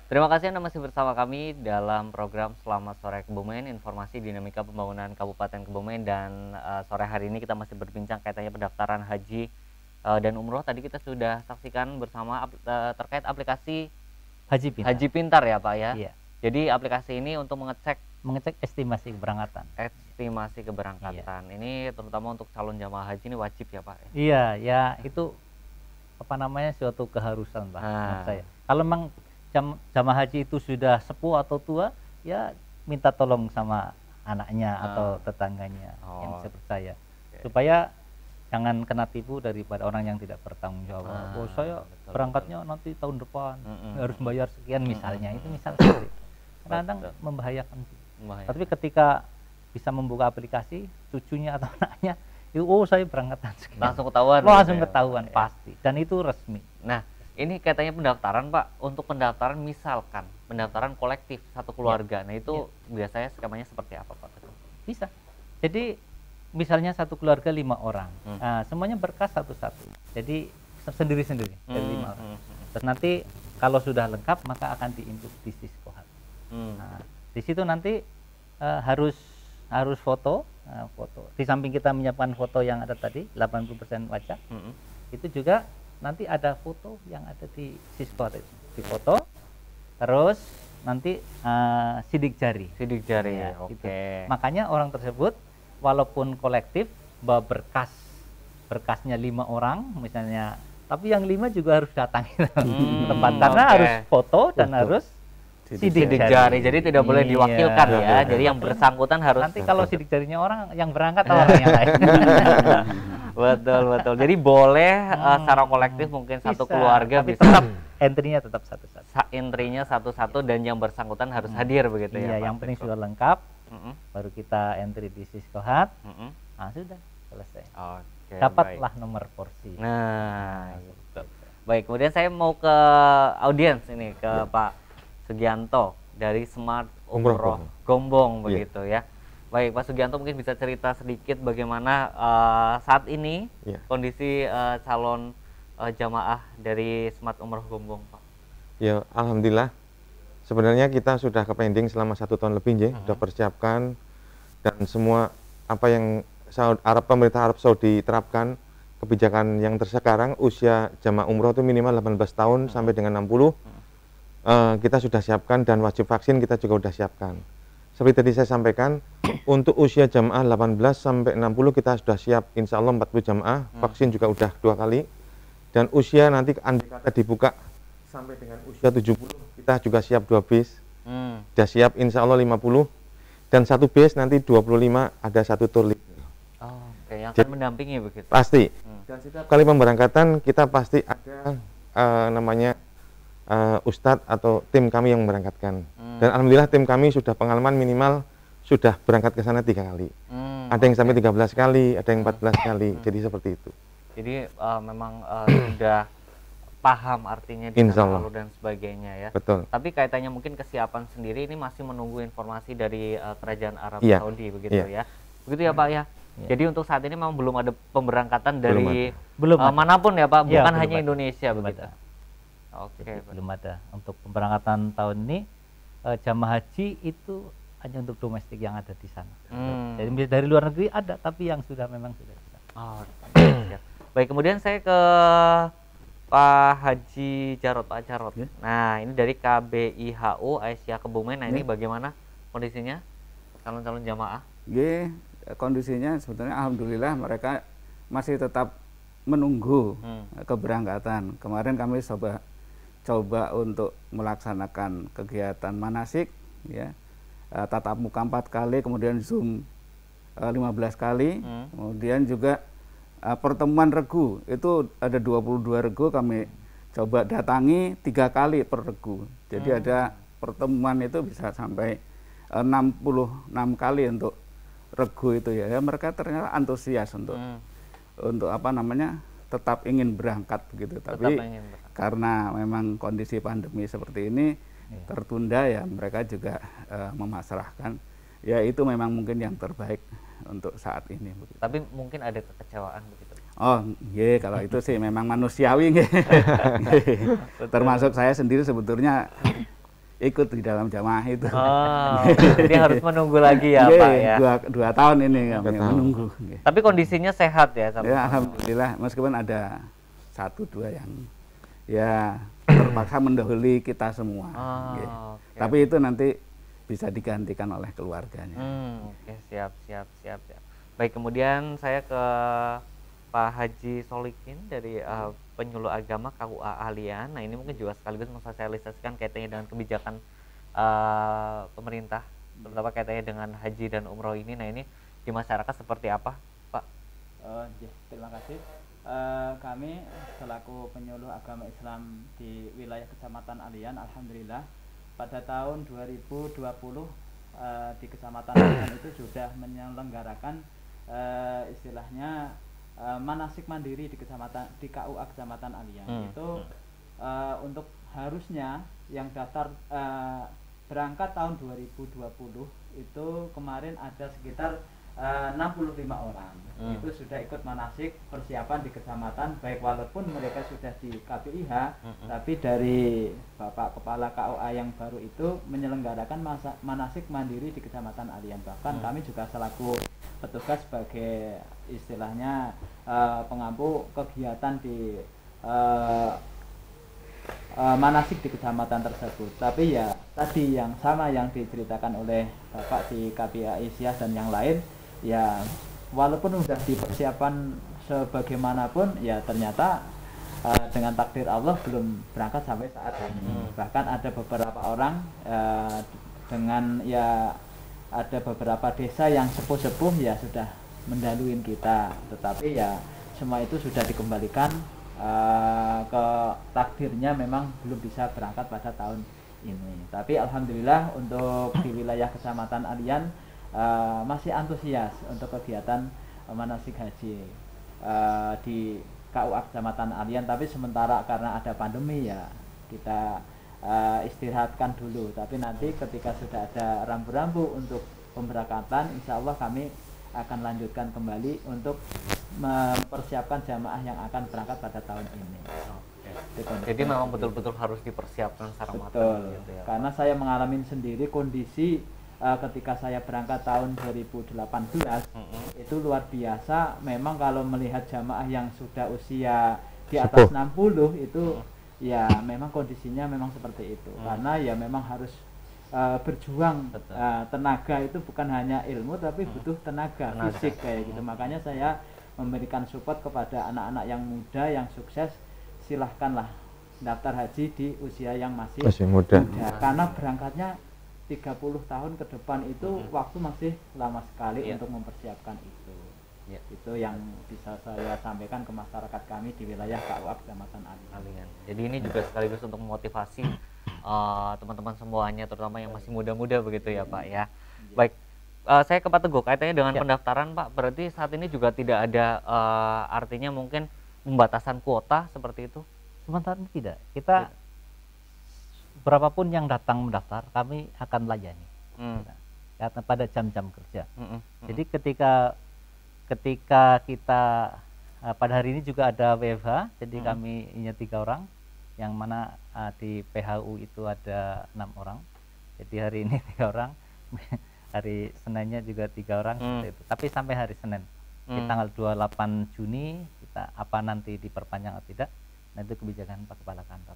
Terima kasih Anda masih bersama kami dalam program Selamat Sore Kebumen, informasi dinamika pembangunan Kabupaten Kebumen, dan sore hari ini kita masih berbincang kaitannya pendaftaran haji dan umroh. Tadi kita sudah saksikan bersama terkait aplikasi Haji Pintar ya Pak ya. Iya. Jadi aplikasi ini untuk mengecek estimasi keberangkatan. Estimasi keberangkatan. Iya. Ini terutama untuk calon jamaah haji ini wajib ya Pak? Iya, ya itu suatu keharusan Pak menurut saya. Kalau memang jamaah haji itu sudah sepuh atau tua, ya minta tolong sama anaknya atau tetangganya yang saya percaya, supaya jangan kena tipu daripada orang yang tidak bertanggung jawab. Saya berangkatnya nanti tahun depan harus bayar sekian misalnya, itu misalnya kadang membahayakan. Tapi ketika bisa membuka aplikasi, cucunya atau anaknya itu saya berangkatan sekian, langsung ketahuan. Langsung ketahuan pasti, dan itu resmi. Nah, ini katanya pendaftaran Pak, untuk pendaftaran misalkan pendaftaran kolektif satu keluarga, nah itu biasanya skemanya seperti apa Pak? Bisa, jadi misalnya satu keluarga 5 orang, nah, semuanya berkas satu-satu, jadi sendiri-sendiri dari 5 orang. Terus nanti kalau sudah lengkap maka akan diinput di Siskohat. Nah, di situ nanti harus foto, di samping kita menyiapkan foto yang ada tadi 80% wajah, itu juga nanti ada foto yang ada di Siskohat, di foto, terus nanti sidik jari. Ya, oke. gitu. Makanya orang tersebut walaupun kolektif bawa berkasnya 5 orang misalnya, tapi yang 5 juga harus datang ke tempat karena harus foto dan harus sidik jari. Jadi tidak boleh diwakilkan ya. Jadi yang bersangkutan harus. Nanti kalau sidik jarinya orang yang berangkat atau orang yang lain. Betul. Jadi boleh secara kolektif mungkin satu keluarga tapi bisa. Tetap entry-nya tetap satu-satu. Entry-nya satu-satu dan yang bersangkutan harus hadir begitu ya. Iya, yang penting sudah lengkap. Baru kita entry di Siskohat. Nah, sudah selesai. Oke. Dapatlah nomor porsi. Nah, Baik, kemudian saya mau ke audiens ini, ke Pak Sugianto dari Smart Umroh Gombong begitu ya. Baik, Pak Sugianto mungkin bisa cerita sedikit bagaimana saat ini kondisi calon jamaah dari Smart Umroh Gombong, Pak. Ya, alhamdulillah. Sebenarnya kita sudah ke pending selama 1 tahun lebih, sudah persiapkan dan semua apa yang pemerintah Arab Saudi terapkan, kebijakan yang tersekarang usia jamaah umroh itu minimal 18 tahun sampai dengan 60. Kita sudah siapkan dan wajib vaksin kita juga sudah siapkan. Seperti tadi saya sampaikan, untuk usia jamaah 18 sampai 60 kita sudah siap, insya Allah 40 jamaah, vaksin juga udah 2 kali. Dan usia nanti andai kata dibuka sampai dengan usia 70, kita juga siap 2 bis. Sudah siap insya Allah 50. Dan 1 bis nanti 25 ada 1 tur lift. Oke, yang akan mendampingi begitu. Pasti. Dan setiap kali pemberangkatan kita pasti ada namanya ustadz atau tim kami yang memberangkatkan. Dan alhamdulillah tim kami sudah pengalaman minimal sudah berangkat ke sana 3 kali. Ada yang sampai 13 kali, ada yang 14 kali. Jadi seperti itu. Jadi memang sudah paham artinya di sana lalu dan sebagainya ya. Betul. Tapi kaitannya mungkin kesiapan sendiri ini masih menunggu informasi dari Kerajaan Arab Saudi begitu ya. Begitu ya Pak ya. Jadi untuk saat ini memang belum ada pemberangkatan dari manapun ya Pak, bukan hanya Indonesia begitu. Oke, belum ada. Untuk pemberangkatan tahun ini jamaah haji itu hanya untuk domestik yang ada di sana. Jadi dari luar negeri ada, tapi yang sudah memang sudah. Baik, kemudian saya ke Pak Haji Jarot, Pak Jarot. Nah, ini dari KBIHU Aisyah Kebumen. Nah, ini bagaimana kondisinya calon-calon jamaah? Kondisinya sebetulnya alhamdulillah mereka masih tetap menunggu keberangkatan. Kemarin kami coba untuk melaksanakan kegiatan manasik ya. Tatap muka 4 kali, kemudian Zoom 15 kali. Kemudian juga pertemuan regu itu ada 22 regu kami coba datangi 3 kali per regu. Jadi ada pertemuan itu bisa sampai 66 kali untuk regu itu ya. Mereka ternyata antusias untuk apa namanya tetap ingin berangkat begitu. Tapi karena memang kondisi pandemi seperti ini tertunda ya, mereka juga memasrahkan ya, itu memang mungkin yang terbaik untuk saat ini begitu. Tapi mungkin ada kekecewaan begitu. Oh, iya, kalau itu sih memang manusiawi. Termasuk saya sendiri sebetulnya ikut di dalam jamaah itu. Jadi harus menunggu lagi ya Pak ya. 2 tahun ini kami menunggu. Tapi kondisinya sehat ya? Ya alhamdulillah, meskipun ada 1-2 yang ya terpaksa mendahului kita semua. Tapi itu nanti bisa digantikan oleh keluarganya. Oke, siap. Baik, kemudian saya ke Pak Haji Solikin dari Penyuluh Agama KUA Ahlian. Nah, ini mungkin juga sekaligus mensosialisasikan kaitannya dengan kebijakan pemerintah, terutama kaitannya dengan haji dan umroh ini. Nah, ini di masyarakat seperti apa, Pak? Terima kasih. Kami selaku penyuluh agama Islam di wilayah Kecamatan Ahlian, alhamdulillah pada tahun 2020 di Kecamatan Ahlian itu sudah menyelenggarakan istilahnya manasik mandiri di KUA Kecamatan Ahlian. Itu untuk harusnya yang daftar berangkat tahun 2020 itu kemarin ada sekitar 65 orang. Itu sudah ikut manasik persiapan di kecamatan, baik walaupun mereka sudah di KPIH, tapi dari Bapak Kepala KUA yang baru itu menyelenggarakan manasik mandiri di Kecamatan Ahlian. Bahkan kami juga selaku petugas sebagai istilahnya pengampu kegiatan di manasik di kecamatan tersebut. Tapi ya tadi yang sama yang diceritakan oleh Bapak di KPIH Aisyah dan yang lain, ya walaupun sudah dipersiapkan sebagaimanapun ya ternyata dengan takdir Allah belum berangkat sampai saat ini. Bahkan ada beberapa orang dengan ya ada beberapa desa yang sepuh-sepuh ya sudah mendaluin kita, tetapi ya semua itu sudah dikembalikan ke takdirnya, memang belum bisa berangkat pada tahun ini. Tapi alhamdulillah untuk di wilayah Kecamatan Ahlian masih antusias untuk kegiatan manasik haji di KUA Kecamatan Alian, tapi sementara karena ada pandemi ya kita istirahatkan dulu. Tapi nanti ketika sudah ada rambu-rambu untuk pemberangkatan, insya Allah kami akan lanjutkan kembali untuk mempersiapkan jamaah yang akan berangkat pada tahun ini. Jadi memang betul-betul harus dipersiapkan secara matang gitu ya. Karena saya mengalami sendiri kondisi ketika saya berangkat tahun 2018 itu luar biasa. Memang kalau melihat jamaah yang sudah usia di atas 60 itu ya memang kondisinya memang seperti itu. Karena ya memang harus berjuang. Tenaga itu bukan hanya ilmu tapi butuh tenaga fisik kayak gitu. Makanya saya memberikan support kepada anak-anak yang muda yang sukses, silahkanlah daftar haji di usia yang masih muda. Karena berangkatnya 30 tahun ke depan itu waktu masih lama sekali untuk mempersiapkan itu. Itu yang bisa saya sampaikan ke masyarakat kami di wilayah KUA Kecamatan Alian. Jadi ini juga sekaligus untuk memotivasi teman-teman semuanya, terutama yang masih muda-muda begitu ya Pak ya. Baik, saya ke Pak Teguh, kaitannya dengan pendaftaran Pak, berarti saat ini juga tidak ada artinya mungkin pembatasan kuota seperti itu? Sementara tidak, kita berapapun yang datang mendaftar kami akan layani karena pada jam-jam kerja. Jadi ketika kita pada hari ini juga ada WFH, jadi kami hanya 3 orang, yang mana di PHU itu ada 6 orang. Jadi hari ini 3 orang, hari Seninnya juga 3 orang seperti itu. Tapi sampai hari Senin di tanggal 28 Juni kita apa nanti diperpanjang atau tidak, nah itu kebijakan Pak Kepala Kantor.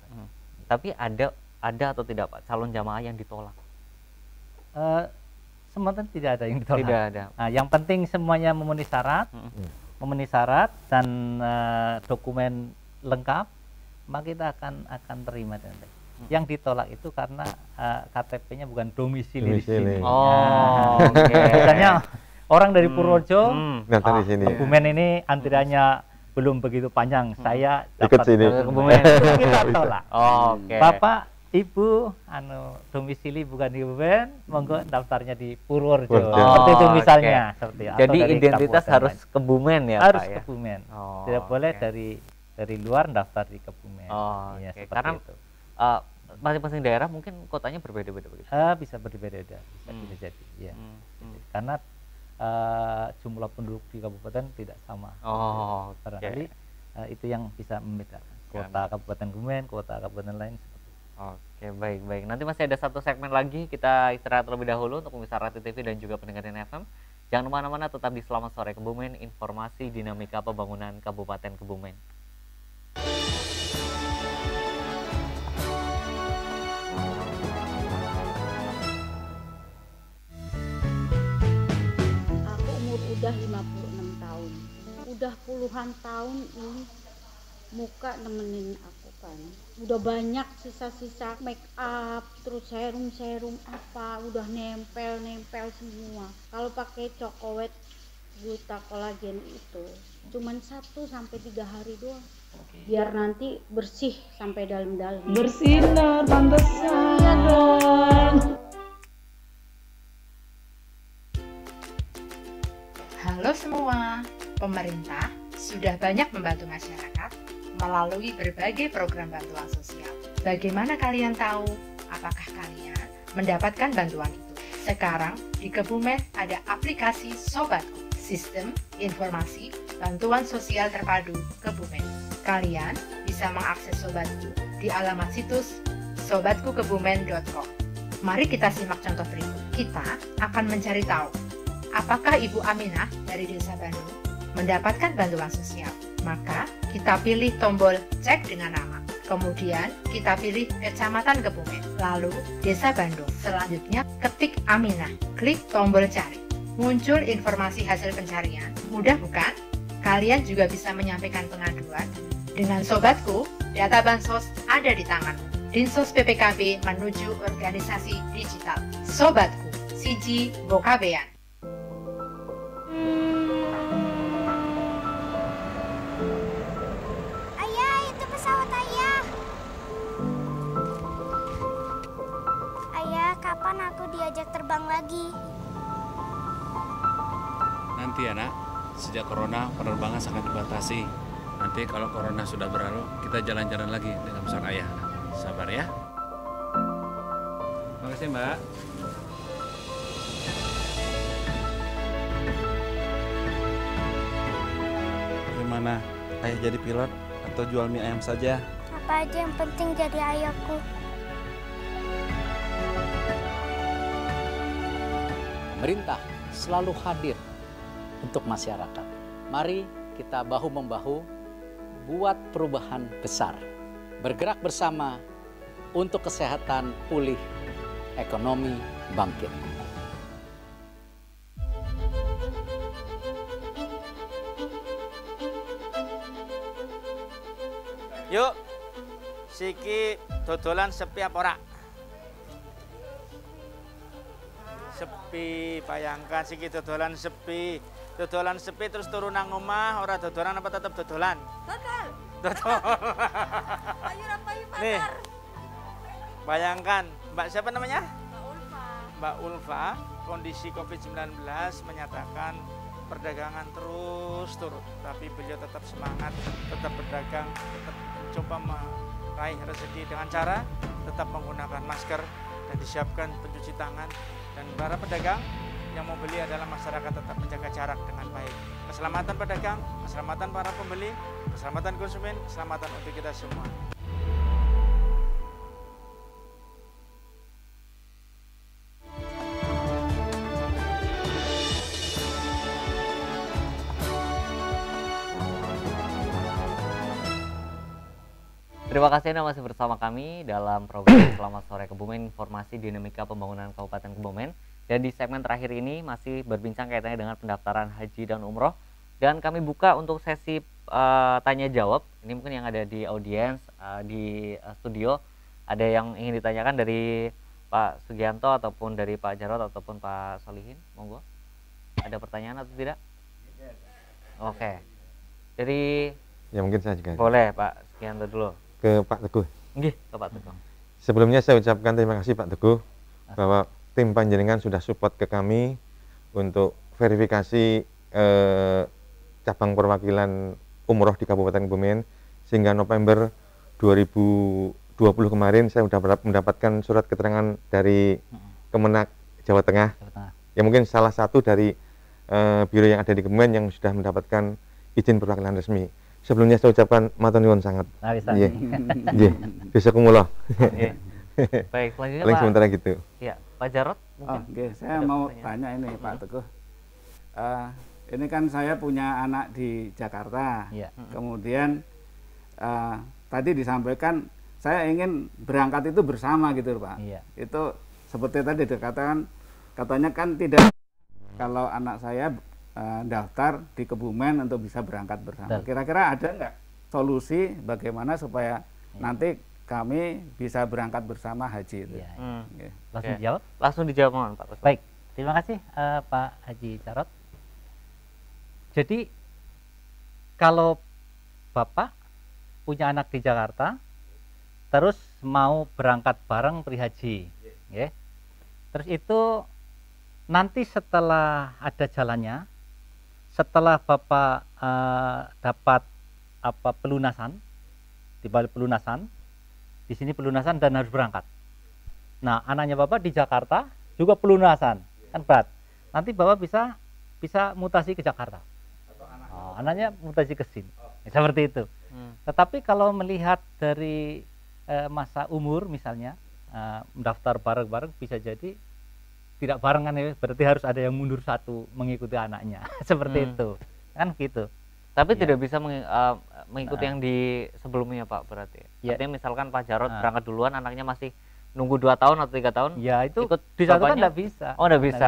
Tapi ada atau tidak Pak calon jamaah yang ditolak? Sementara tidak ada yang ditolak. Tidak ada. Nah, yang penting semuanya memenuhi syarat dan dokumen lengkap, maka kita akan terima. Yang ditolak itu karena KTP-nya bukan domisili di sini. Misalnya orang dari Purworejo, Kebumen ini antriannya belum begitu panjang, saya dapat Kebumen, kita tolak. Bapak Ibu domisili bukan di Kebumen, monggo daftarnya di Purworejo. Seperti itu misalnya. Jadi identitas harus Kebumen ya harus Pak ya? Kebumen. Tidak boleh dari luar daftar di Kebumen. Karena masing-masing daerah mungkin kotanya berbeda-beda begitu. Bisa berbeda-beda, bisa jadi. Ya. Karena jumlah penduduk di kabupaten tidak sama. Barangkali itu yang bisa membedakan kota Kabupaten Kebumen, kota kabupaten lain. Oke, baik. Nanti masih ada satu segmen lagi, kita istirahat terlebih dahulu untuk pemirsa Rati TV dan juga pendengar FM. Jangan kemana-mana, tetap di Selamat Sore Kebumen, informasi dinamika pembangunan Kabupaten Kebumen. Aku umur udah 56 tahun. Udah puluhan tahun ini muka nemenin aku kan. Udah banyak sisa-sisa make up, terus serum apa, udah nempel semua. Kalau pakai Cokowet Gluta Kolagen itu cuman 1-3 hari doang. Biar nanti bersih sampai dalam-dalam. Bersinar pantesan. Iya dong. Halo semua, pemerintah sudah banyak membantu masyarakat melalui berbagai program bantuan sosial. Bagaimana kalian tahu? Apakah kalian mendapatkan bantuan itu? Sekarang di Kebumen ada aplikasi Sobatku, sistem informasi bantuan sosial terpadu Kebumen. Kalian bisa mengakses Sobatku di alamat situs sobatkukebumen.com. Mari kita simak contoh berikut. Kita akan mencari tahu apakah Ibu Aminah dari Desa Bandung mendapatkan bantuan sosial. Maka kita pilih tombol cek dengan nama. Kemudian kita pilih Kecamatan Kebumen, lalu Desa Bandung. Selanjutnya ketik Aminah, klik tombol cari. Muncul informasi hasil pencarian. Mudah bukan? Kalian juga bisa menyampaikan pengaduan. Dengan Sobatku, data bansos ada di tanganmu. Dinsos PPKB menuju organisasi digital. Sobatku, siji bokabean. Ayah, itu pesawat ayah. Ayah, kapan aku diajak terbang lagi? Nanti ya nak, sejak corona penerbangan sangat dibatasi. Nanti kalau corona sudah berlalu, kita jalan-jalan lagi dengan sang ayah. Sabar ya. Terima kasih, Mbak. Gimana? Ayah jadi pilot atau jual mie ayam saja? Apa aja yang penting jadi ayahku. Pemerintah selalu hadir untuk masyarakat. Mari kita bahu-membahu buat perubahan besar. Bergerak bersama untuk kesehatan pulih, ekonomi bangkit. Yuk, siki dodolan sepi apa ora? Sepi, bayangkan siki dodolan sepi. Dodolan sepi terus turun nang omah, ora dodolan apa tetep dodolan? Dodol. Dodol. Ayo rapayu pasar. Nih, bayangkan, Mbak siapa namanya? Mbak Ulfa. Mbak Ulfa, kondisi COVID-19 menyatakan perdagangan terus turun, tapi beliau tetap semangat, tetap berdagang, tetap mencoba meraih rezeki dengan cara tetap menggunakan masker dan disiapkan pencuci tangan. Dan para pedagang yang mau beli adalah masyarakat tetap menjaga jarak dengan baik. Keselamatan pedagang, keselamatan para pembeli, keselamatan konsumen, keselamatan untuk kita semua. Terima kasih Anda masih bersama kami dalam program Selamat Sore Kebumen, informasi dinamika pembangunan Kabupaten Kebumen. Dan di segmen terakhir ini masih berbincang kaitannya dengan pendaftaran haji dan umroh. Dan kami buka untuk sesi tanya jawab. Ini mungkin yang ada di audiens, di studio. Ada yang ingin ditanyakan dari Pak Sugianto ataupun dari Pak Jarot ataupun Pak Solihin. Monggo. Ada pertanyaan atau tidak? Oke. Dari ya mungkin saya juga. Boleh Pak Sugianto dulu. Ke Pak Teguh. Nggih, ke Pak Teguh. Sebelumnya saya ucapkan terima kasih Pak Teguh bahwa tim panjenengan sudah support ke kami untuk verifikasi cabang perwakilan umroh di Kabupaten Kebumen, sehingga November 2020 kemarin saya sudah mendapatkan surat keterangan dari Kemenak Jawa Tengah. Ya mungkin salah satu dari biro yang ada di Kebumen yang sudah mendapatkan izin perwakilan resmi. Sebelumnya saya ucapkan matur nuwun sangat. Nggih. Bisa kumulo. Baik, selanjutnya paling sementara gitu. Iya, Pak Jarot mungkin. Oke, saya mau tanya ini Pak Teguh. Ini kan saya punya anak di Jakarta. Kemudian tadi disampaikan saya ingin berangkat itu bersama gitu Pak. Itu seperti tadi dikatakan, katanya kan tidak kalau anak saya daftar di Kebumen untuk bisa berangkat bersama. Kira-kira ada nggak solusi bagaimana supaya nanti kami bisa berangkat bersama haji itu? Langsung dijawab? Langsung dijawab Pak. Baik, terima kasih Pak Haji Jarot. Jadi kalau Bapak punya anak di Jakarta, terus mau berangkat bareng pri-haji, terus itu nanti setelah ada jalannya, setelah Bapak dapat pelunasan, di balik pelunasan, di sini pelunasan dan harus berangkat. Nah, anaknya Bapak di Jakarta juga pelunasan, kan berat. Nanti Bapak bisa mutasi ke Jakarta. Anaknya mutasi ke sini, seperti itu. Tetapi kalau melihat dari masa umur misalnya, mendaftar bareng-bareng bisa jadi tidak barengan ya, berarti harus ada yang mundur satu mengikuti anaknya. Seperti itu kan gitu. Tapi tidak bisa mengikuti yang di sebelumnya Pak berarti. Artinya misalkan Pak Jarot berangkat duluan, anaknya masih nunggu 2 tahun atau 3 tahun, ya itu ikut disatukan nggak bisa. Oh, nggak bisa.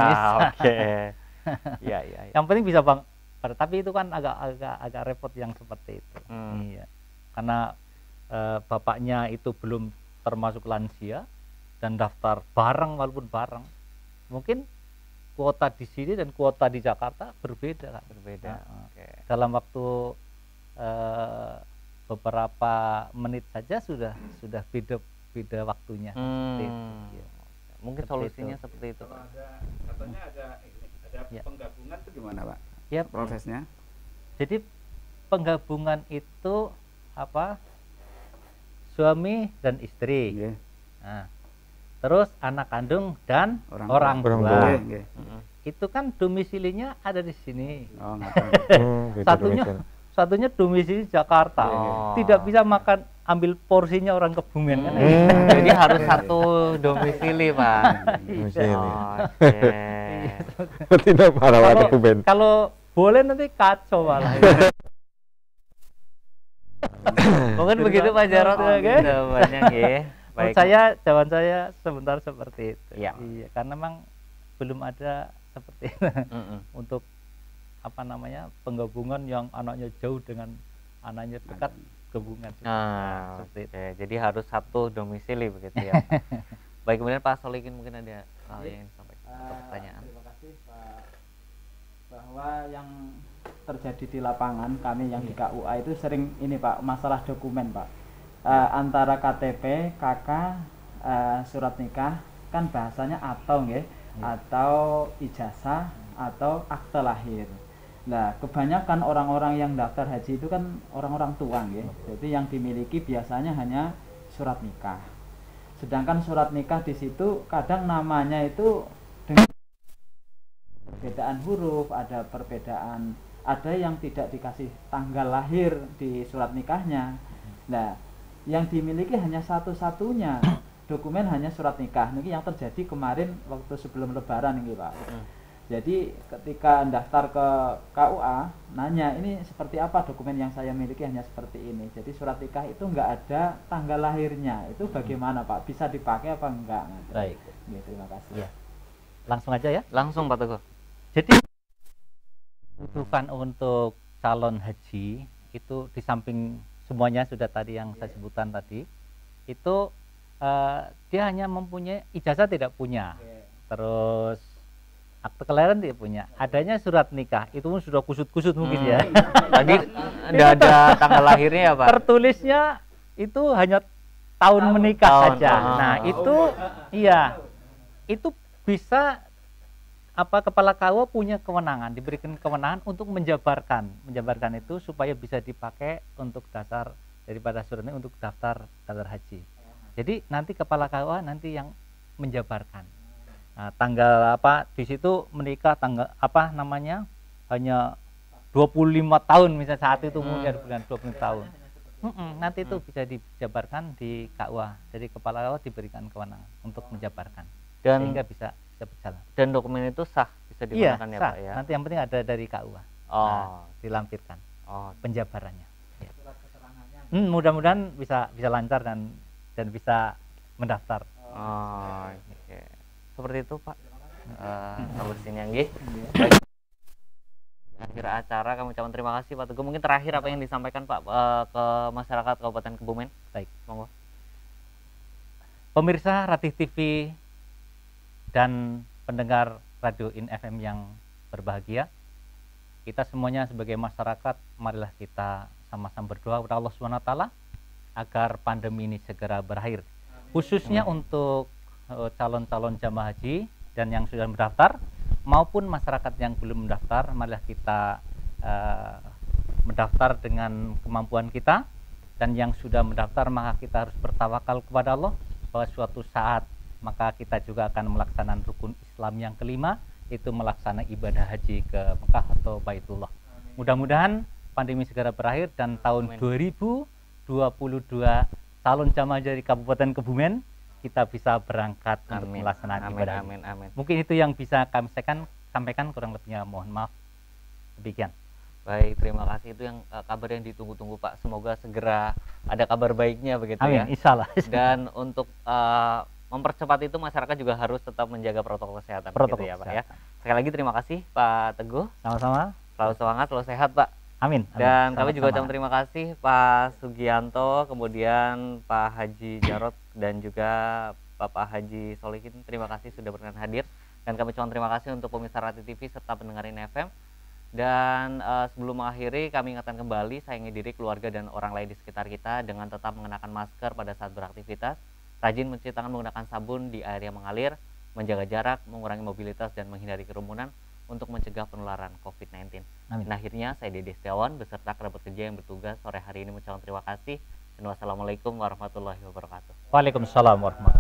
Oke. Ya. Yang penting bisa Bang, tapi itu kan agak repot yang seperti itu. Iya. Karena bapaknya itu belum termasuk lansia dan daftar bareng, walaupun bareng, mungkin kuota di sini dan kuota di Jakarta berbeda kan? Berbeda. Dalam waktu beberapa menit saja sudah beda waktunya. Mungkin solusinya seperti itu. Katanya ada penggabungan itu gimana Pak? Ya, prosesnya. Jadi penggabungan itu apa? Suami dan istri. Nah, terus anak kandung dan orang tua. Itu kan domisilinya ada di sini. Satunya domisili Jakarta. Tidak bisa makan ambil porsinya orang Kebumen kan. Jadi harus satu domisili, Pak. Tidak para warga Kebumen. Kalau boleh nanti kacau malah. Mungkin begitu Pak Jarot. Jawabannya nggih. Baik. Jawaban saya sebentar seperti itu. Iya, karena memang belum ada seperti itu. Untuk apa namanya, penggabungan yang anaknya jauh dengan anaknya dekat, gabungan. Seperti itu. Jadi harus satu domisili begitu ya. Baik, kemudian Pak Solikin mungkin ada hal yang disampaikan atau pertanyaan. Terima kasih Pak. Bahwa yang terjadi di lapangan kami yang di KUA itu sering ini Pak, masalah dokumen Pak. Antara KTP, KK, surat nikah kan bahasanya atau nggih, atau ijazah atau akte lahir. Nah, kebanyakan orang-orang yang daftar haji itu kan orang-orang tua nggih. Jadi yang dimiliki biasanya hanya surat nikah. Sedangkan surat nikah di situ kadang namanya itu dengan perbedaan huruf, ada perbedaan, ada yang tidak dikasih tanggal lahir di surat nikahnya. Nah, yang dimiliki hanya satu-satunya dokumen hanya surat nikah. Ini yang terjadi kemarin waktu sebelum Lebaran ini Pak. Jadi ketika daftar ke KUA, nanya ini seperti apa dokumen yang saya miliki, hanya seperti ini. Jadi surat nikah itu nggak ada tanggal lahirnya. Itu bagaimana Pak? Bisa dipakai apa enggak? Baik. Ya, terima kasih. Ya. Langsung aja ya. Langsung Pak Teguh. Jadi kebutuhan untuk calon haji itu di samping semuanya sudah tadi yang saya sebutkan tadi, itu dia hanya mempunyai ijazah, tidak punya, terus akte kelahiran tidak punya, adanya surat nikah itu pun sudah kusut-kusut mungkin ya. Tadi tidak ada tanggal lahirnya ya Pak. Tertulisnya itu hanya tahun menikah saja. Nah itu iya, itu bisa apa, kepala KUA punya kewenangan, diberikan kewenangan untuk menjabarkan itu supaya bisa dipakai untuk dasar daripada surat ini untuk daftar haji. Jadi nanti kepala KUA nanti yang menjabarkan. Nah, tanggal apa di situ menikah tanggal apa namanya hanya 25 tahun misalnya saat itu mungkin bulan 25 tahun. Nanti itu bisa dijabarkan di KUA. Jadi kepala KUA diberikan kewenangan untuk menjabarkan sehingga bisa berjalan. Dan dokumen itu sah, bisa digunakan ya sah. Pak ya. Nanti yang penting ada dari KUA. Dilampirkan. Penjabarannya. Ya. Mudah-mudahan bisa lancar dan bisa mendaftar. Oke. Seperti itu Pak. Solusinya nggih. Akhir acara kami ucapkan terima kasih Pak Teguh. Mungkin terakhir apa yang disampaikan Pak ke masyarakat Kabupaten Kebumen? Baik, monggo. Pemirsa Ratih TV dan pendengar Radio In FM yang berbahagia, kita semuanya sebagai masyarakat, marilah kita sama-sama berdoa kepada Allah SWT agar pandemi ini segera berakhir. Khususnya untuk calon-calon jamaah haji dan yang sudah mendaftar maupun masyarakat yang belum mendaftar, marilah kita mendaftar dengan kemampuan kita, dan yang sudah mendaftar maka kita harus bertawakal kepada Allah bahwa suatu saat maka kita juga akan melaksanakan rukun Islam yang kelima, yaitu melaksanakan ibadah haji ke Mekah atau Baitullah. Mudah-mudahan pandemi segera berakhir dan tahun 2022 calon jamaah dari Kabupaten Kebumen kita bisa berangkat untuk melaksanakan ibadah. Amin. Mungkin itu yang bisa kami sampaikan, kurang lebihnya mohon maaf. Demikian. Baik, terima kasih. Itu yang kabar yang ditunggu-tunggu Pak. Semoga segera ada kabar baiknya begitu ya. Amin, insyaallah. Dan untuk mempercepat itu masyarakat juga harus tetap menjaga protokol kesehatan gitu ya Pak ya. Sekali lagi terima kasih Pak Teguh. Sama-sama. Selalu semangat, selalu sehat Pak. Amin. Dan kami juga ucapkan terima kasih Pak Sugianto, kemudian Pak Haji Jarot dan juga Bapak Haji Solihin. Terima kasih sudah berkenan hadir. Dan kami ucapkan terima kasih untuk pemirsa Ratih TV serta pendengarin FM. Dan sebelum mengakhiri, kami ingatkan kembali sayangi diri, keluarga dan orang lain di sekitar kita dengan tetap mengenakan masker pada saat beraktivitas, rajin mencuci tangan menggunakan sabun di air yang mengalir, menjaga jarak, mengurangi mobilitas dan menghindari kerumunan. untuk mencegah penularan COVID-19. Amin. Nah, akhirnya saya Dede Setiawan beserta kerabat kerja yang bertugas sore hari ini mengucapkan terima kasih dan wassalamualaikum warahmatullahi wabarakatuh. Waalaikumsalam warahmatullahi wabarakatuh.